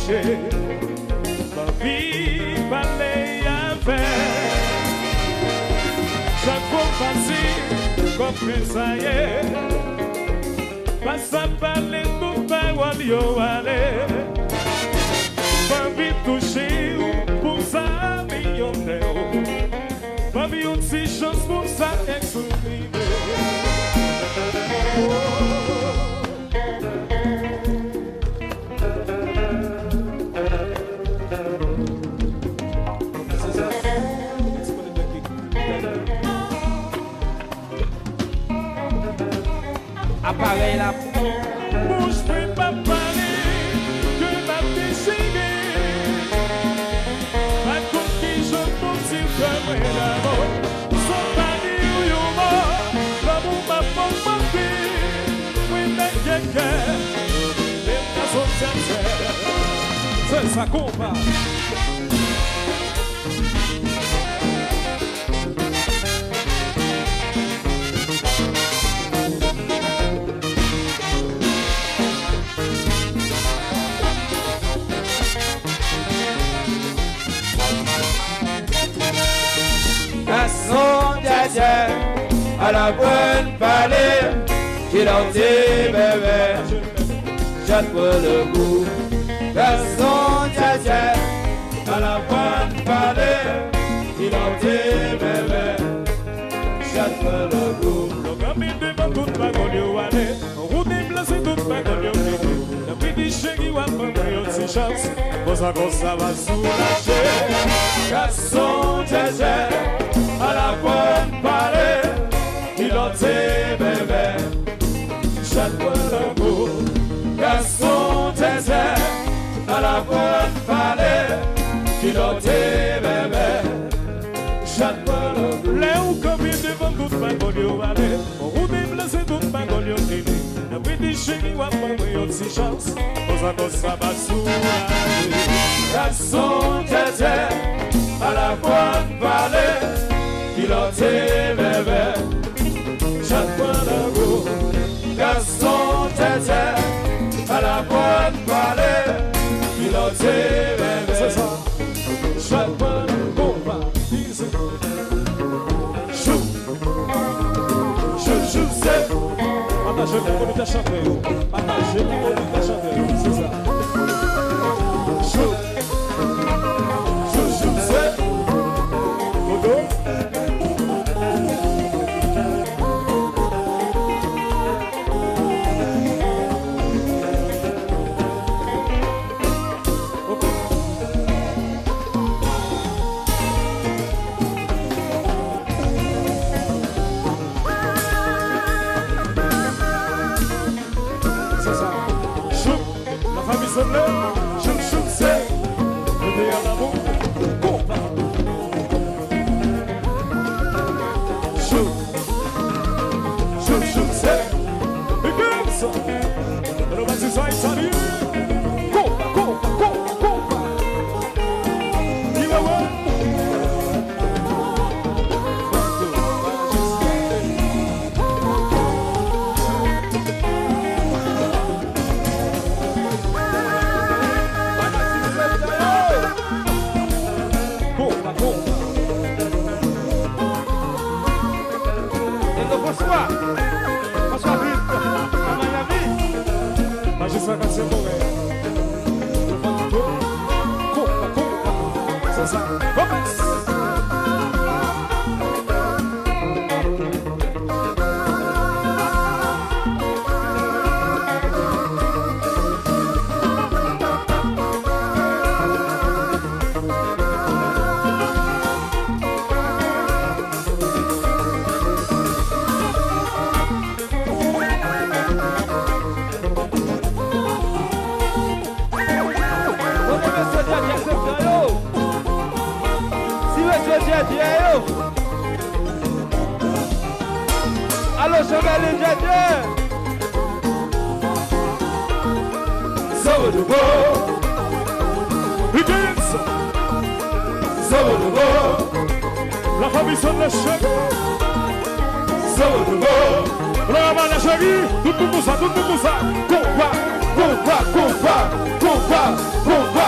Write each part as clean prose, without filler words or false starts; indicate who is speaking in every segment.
Speaker 1: toucher. Ma vie fallait y faire. Chaque fois facile, comme que ça y est. Passe à parler tout parole yo aller. Ma vie toucher pour ça millionnaire. Ma vie aussi chance pour ça exprimer.
Speaker 2: Appareil là.
Speaker 1: Bouche peut pas parler que m'a déchiré. Ma coupe qui je pour dire que moi l'amour. Son pari ou yo mort. L'amour m'a pas manqué. Oui mais quelqu'un. Les bras sont sincères. C'est ça qu'on va.
Speaker 2: Garçon djadja, à la bonne palais, qu'il en dit bébé, j'attends le goût. Garçon djadja, à la bonne palais, qu'il en dit bébé, j'attends le goût.
Speaker 1: Le gamin devant toute bagarre yo aller, route est placée toute bagarre yo aller. Le petit chéri wa prendre yo si chance, pour ça qu'on ça va soulager.
Speaker 2: Garçon djadja, à la bonne palais, il en dit bébé, j'attends le goût. Garçon djadja, à la bonne palais, il en dit bébé, j'attends le goût.
Speaker 1: Les ou gamin devant toute bagarre yo aller, route est placée toute bagarre yo aller. Le petit chéri wa prendre yo si chance, pour ça qu'on ça va soulager.
Speaker 2: Garçon djadja, à la bonne palais, il en dit bébé, j'attends le goût. Garçon djadja, à la bonne palais, il en dit bébé,
Speaker 1: C'est ça.
Speaker 2: j'attends le goût.
Speaker 1: Chou, c'est. Maintenant, je vais vous chanter. Maintenant, je vais vous chanter. C'est ça. Chou, c'est. Dodo. C'est ça. Chou, la famille se lève. Chou, c'est. Le meilleur amour. Combat. Chou, c'est. Et comme ça. Le bâtiment est salué. Combat. Il va voir.
Speaker 2: François Vite, à Miami.
Speaker 1: Magistrat Cassé Moré. C'est ça. Commence.
Speaker 2: Allo, Chevalier Djadja.
Speaker 1: Sauve de beau. Sauve de beau. La famille sonne le chef. Sauve de beau. La maman chérie. Tout le monde ça. Combat.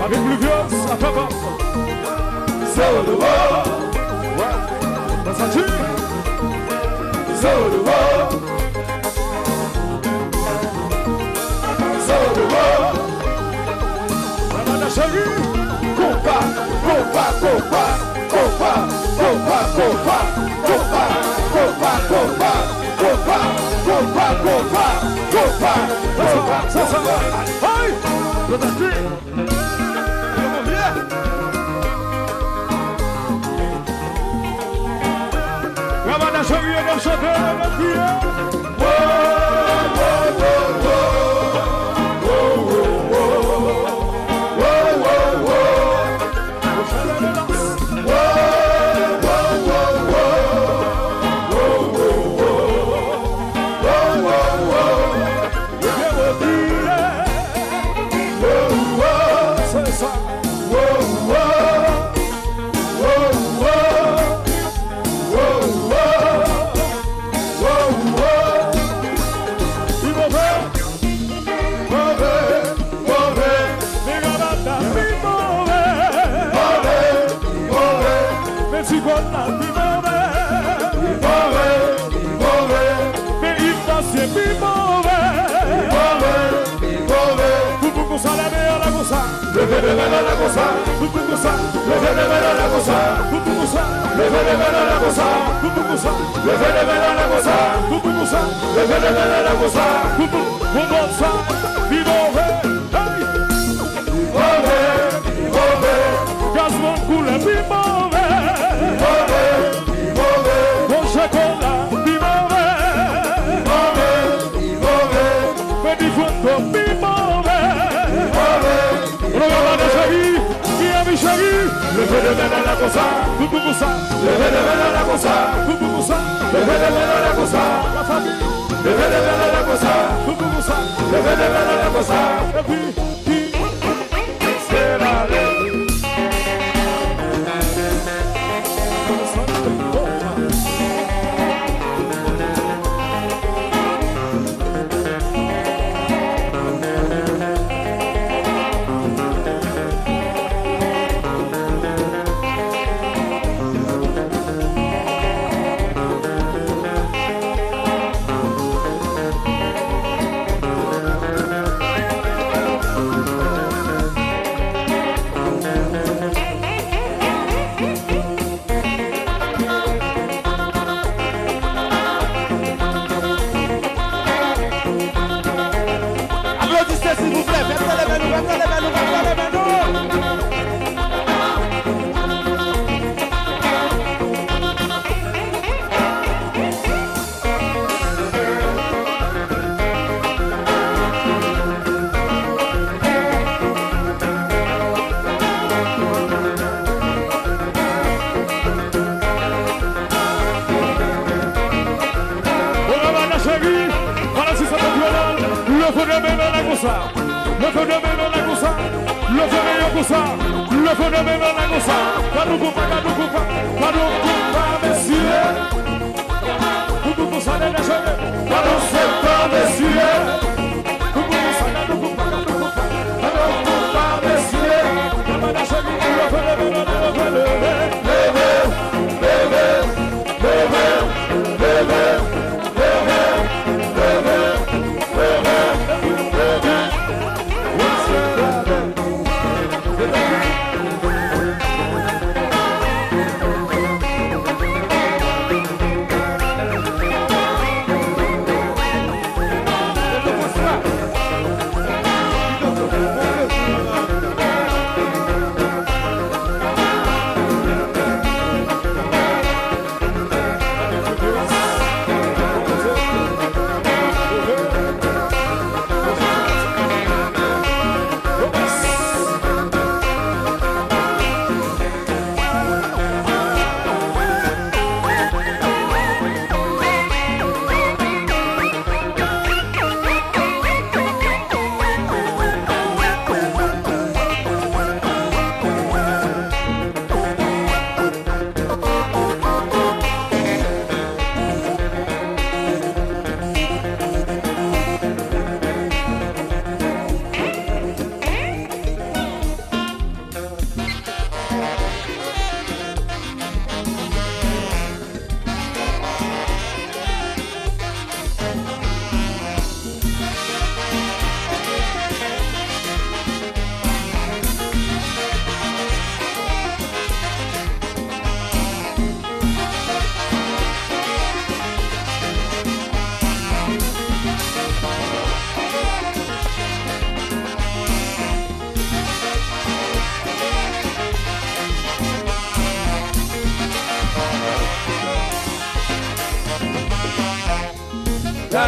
Speaker 1: Avec Pluvios, ça fait pas.
Speaker 2: So the world,
Speaker 1: Ça tue.
Speaker 2: so the world, so the world.
Speaker 1: Ramana Chagui.
Speaker 2: Compa, compa, compa, compa, compa, compa, compa, compa, compa, compa, compa, compa, compa, compa,
Speaker 1: Ça va. Aïe. Ça tue. Ramana Chagui est dans chanter la prière.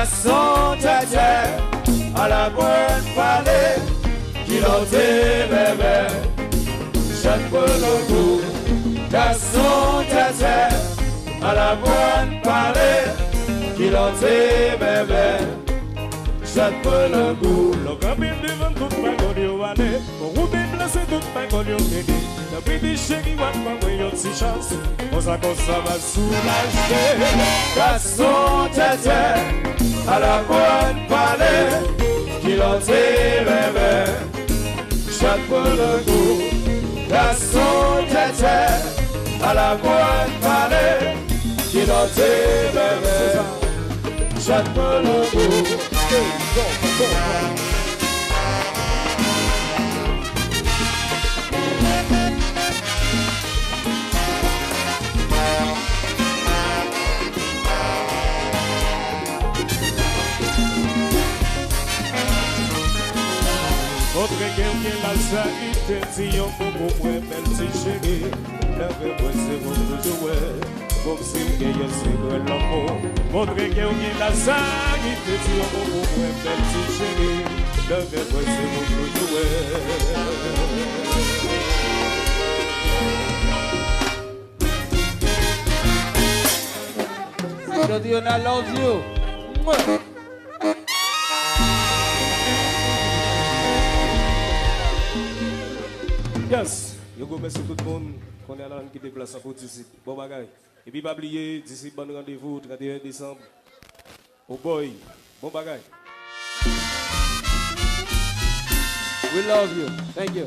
Speaker 2: garçon tchatcha, à la bonne palais, qui l'ont bébé, chante pour le goût. Garçon tchatcha, à la bonne palais, qui l'ont bébé, chante pour le goût.
Speaker 1: Le cabine devant toute ma gueule, yo allez, pour vous déplacer toute ma gueule, yo médit. Depuis des chéris, moi, pas moi, yo si chance, on ça va soulager.
Speaker 2: Garçon tchatcha, à la bonne palais, qui l'ont bébé, chante pour le goût. Garçon tchatcha, à la bonne palais, qui l'ont bébé, chante pour le goût.
Speaker 1: Votre gueule qui la sanité, si on peut vous belle si chérie, levez-moi c'est votre jouet, comme si vous ayez c'est l'amour. Votre gueule qui la sanité, si on peut vous belle si chérie, levez-moi c'est votre jouet.
Speaker 2: Diona loves you.
Speaker 1: Yes, yo go merci tout le monde. On est là qui déplace pour d'ici. Bon bagay. Et puis pas oublier d'ici bon rendez-vous 31 décembre. Oh boy, bon bagay.
Speaker 2: We love you. Thank you.